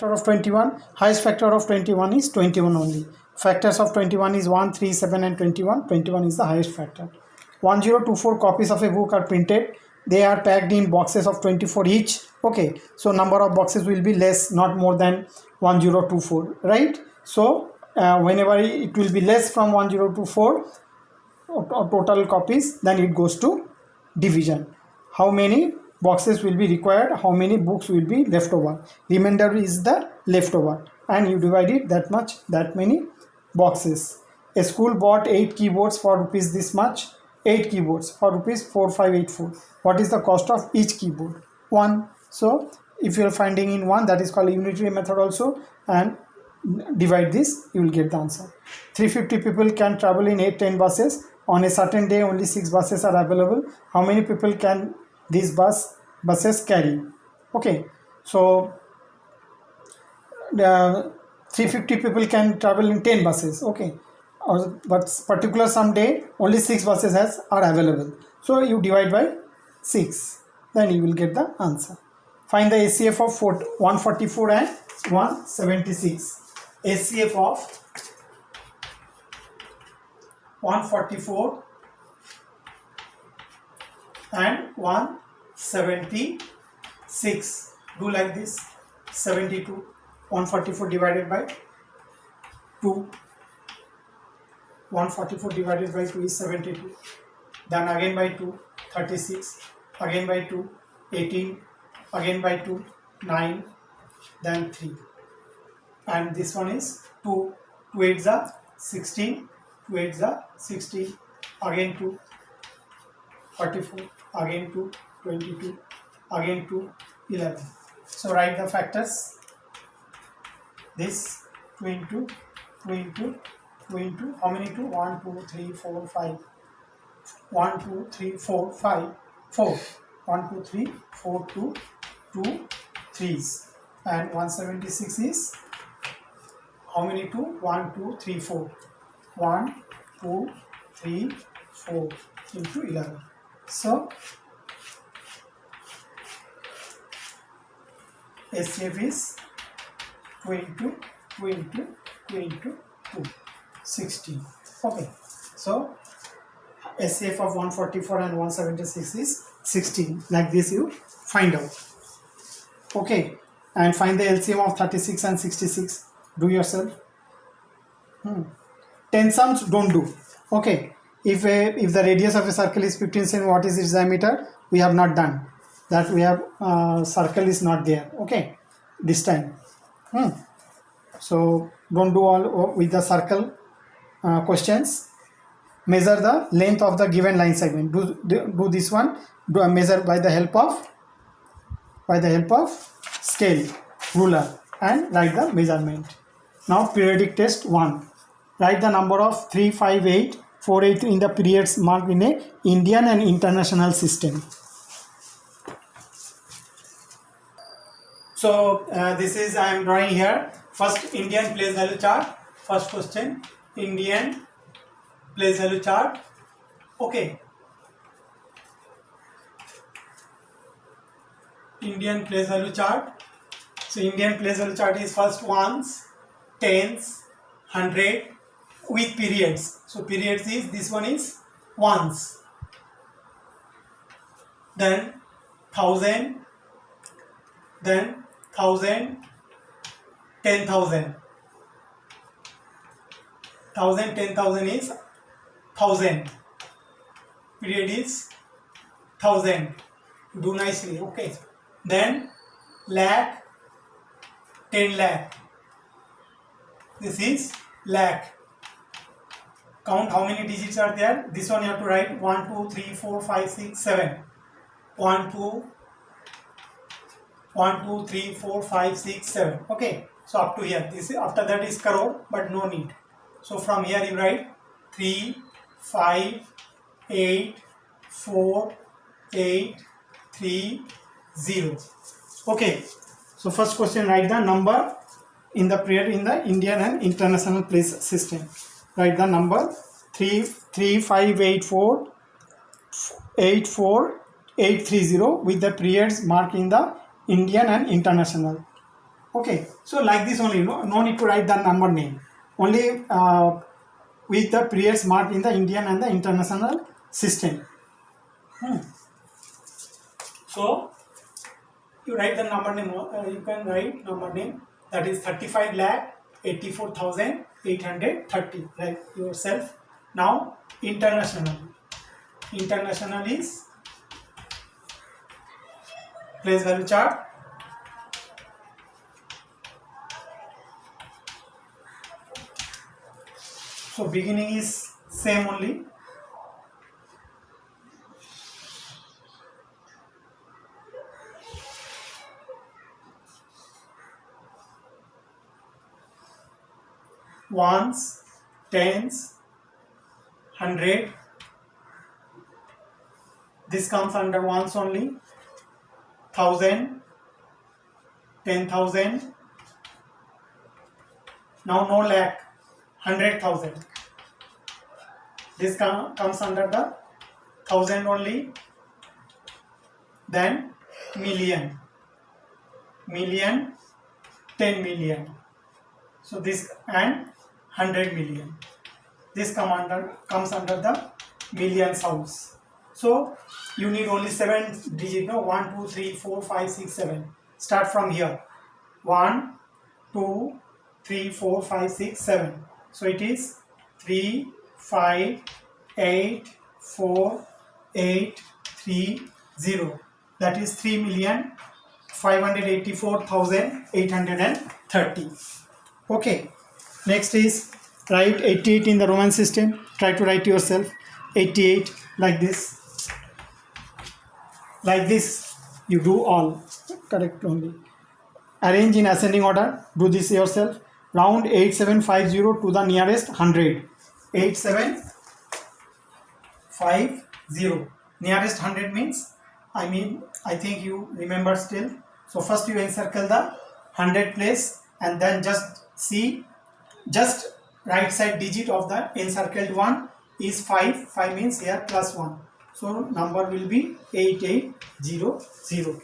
factor of 21, highest factor of 21 is 21 only. Factors of 21 is 1, 3, 7 and 21. 21 is the highest factor. 1024 copies of a book are printed. They are packed in boxes of 24 each. Okay, so number of boxes will be less, not more than 1024, right? So whenever it will be less from 1024 total copies, then it goes to division. How many boxes will be required, how many books will be left over, remainder is the leftover, and you divide it that much, that many boxes. A school bought 8 keyboards for rupees this much. 8 keyboards for rupees 4584. What is the cost of each keyboard? 1. So if you are finding in 1, that is called unitary method also, and divide this, you will get the answer. 350 people can travel in 10 buses. On a certain day only 6 buses are available. How many people can these buses carry? Okay, so 350 people can travel in 10 buses. Okay, but particular some day only 6 buses are available, so you divide by 6, then you will get the answer. Find the SCF of 144 and 176. SCF of 144 and 176. Do like this. 72. 144 divided by 2. 144 divided by 2 is 72. Then again by 2, 36. Again by 2, 18. Again by 2, 9. Then 3. And this one is 2. 2 8s are 16. 2 8s are 16. Again 2, 44. Again 2, 22. Again 2, 11. So write the factors. This 2 into 2 into 2 into how many 2? 1, 2, 3, 4, 5. 1, 2, 3, 4, 5. 4. 1, 2, 3, 4, 2, 2 3s. And 176 is how many 2? 1, 2, 3, 4. 1, 2, 3, 4 into 11. So SCF is 2 into 2 into 2 into 2, 16. Okay, so SCF of 144 and 176 is 16. Like this you find out. Okay, and find the LCM of 36 and 66. Do yourself. 10 sums don't do. Okay, if the radius of a circle is 15 cm, what is its diameter? We have not done that. We have circle is not there. Okay, this time. So don't do all with the circle questions. Measure the length of the given line segment. Do this one. Do a measure by the help of scale, ruler, and write the measurement. Now periodic test 1. Write the number of 3, 5, 8, 4, 8 in the periods marked in a Indian and international system. So this is I am drawing here. First, Indian place value chart. First question, Indian place value chart. Okay. Indian place value chart. So Indian place value chart is first ones, tens, 100 with periods. So periods is this one is ones. Then 1000. Then 1000, 10,000. 1000, 10,000 is 1000. Period is 1000. Do nicely. Okay. Then lakh, 10 lakh. This is lakh. Count how many digits are there. This one you have to write 1, 2, 3, 4, 5, 6, 7. 1, 2, 3, 4, 5, 6, 7. Okay. So up to here. This is, after that is crore, but no need. So from here you write 3, 5, 8, 4, 8, 3, 0. Okay. So first question, write the number in the period in the Indian and international place system. Write the number 358484830 with the periods marked in the Indian and international. Okay, so like this only, no need to write the number name. Only with the periods marked in the Indian and the international system. So you write the number name. You can write number name, that is 35,84,830. Write yourself. Now international. International is place value chart. So beginning is same only. Ones, tens, 100. This comes under ones only. 1,000, 10,000. Now no lakh, 100,000. This comes under the 1,000 only. Then million, 10 million. So this and 100 million. This comes under the millions house. So you need only 7 digit. No, 1, 2, 3, 4, 5, 6, 7. Start from here. 1, 2, 3, 4, 5, 6, 7. So it is 3, 5, 8, 4, 8, 3, 0. That is 3,584,830. Okay. Next is write 88 in the Roman system. Try to write yourself 88 like this. Like this. You do all correct only. Arrange in ascending order. Do this yourself. Round 8750 to the nearest 100. 8750. Nearest 100 means, I think you remember still. So first you encircle the 100 place and then just see, just right side digit of the encircled one is 5. 5 means here plus 1. So number will be 8800.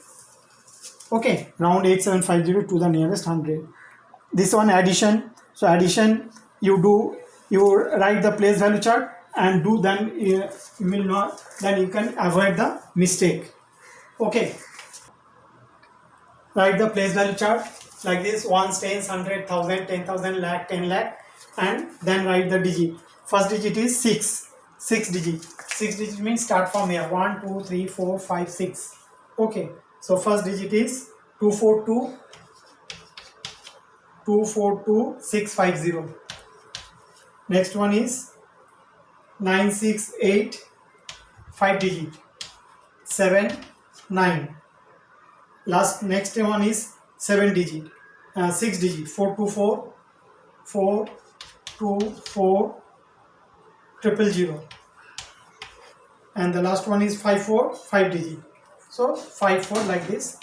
Okay, round 8750 to the nearest 100. This one addition. So addition, you write the place value chart and do, then you will not, then you can avoid the mistake. Okay, write the place value chart like this: 1, 10, 100, 1,000, 10,000, lakh, 10 lakh, and then write the digit. First digit is 6. 6 digit. 6 digit means start from here. 1, 2, 3, 4, 5, 6. Okay, so first digit is 242,650. Next one is 968, 5 digit, 7, 9. Next one is 7 digit, 6 digit, 424, 424, 000. And the last one is 54, 5 digit. So 54 like this.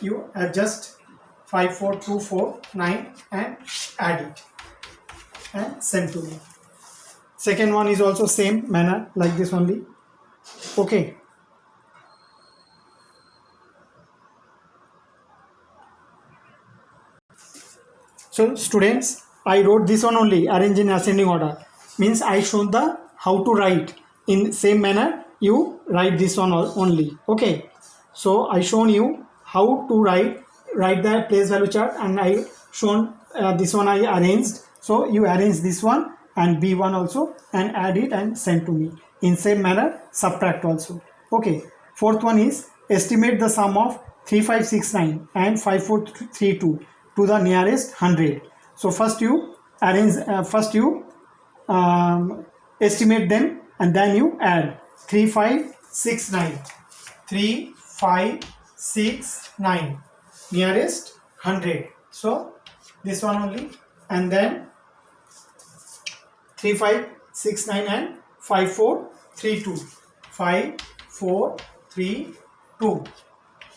You adjust 54249 and add it and send to me. Second one is also same manner like this only. Okay. So students, I wrote this one only, arrange in ascending order. Means I shown the how to write in same manner. You write this one only. Okay. So I shown you how to write the place value chart, and I shown this one I arranged. So you arrange this one and B1 also and add it and send to me. In same manner, subtract also. Okay. Fourth one is estimate the sum of 3569 and 5432 to the nearest 100. So first you arrange, estimate them and then you add 3569. 3569 nearest 100. So this one only, and then 3569 and 5432. 5432.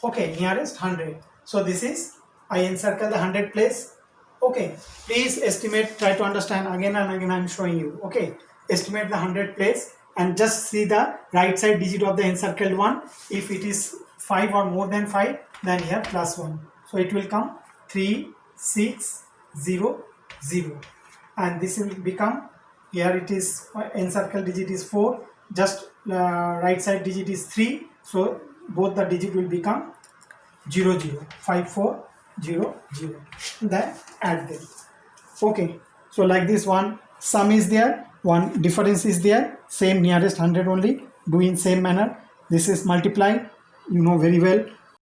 Okay, nearest 100. So this is, I encircle the 100 place. Okay, please estimate, try to understand again and again. I am showing you. Okay, estimate the 100 place and just see the right side digit of the encircled one. If it is 5 or more than 5, then here plus 1. So it will come 3, 6 0 0, and this will become, here it is encircle digit is 4, just right side digit is 3, so both the digit will become 0 0, 5 4 0 0, then add them. Okay, so like this, one sum is there, one difference is there, same nearest 100 only, do in same manner. This is multiply, you know very well.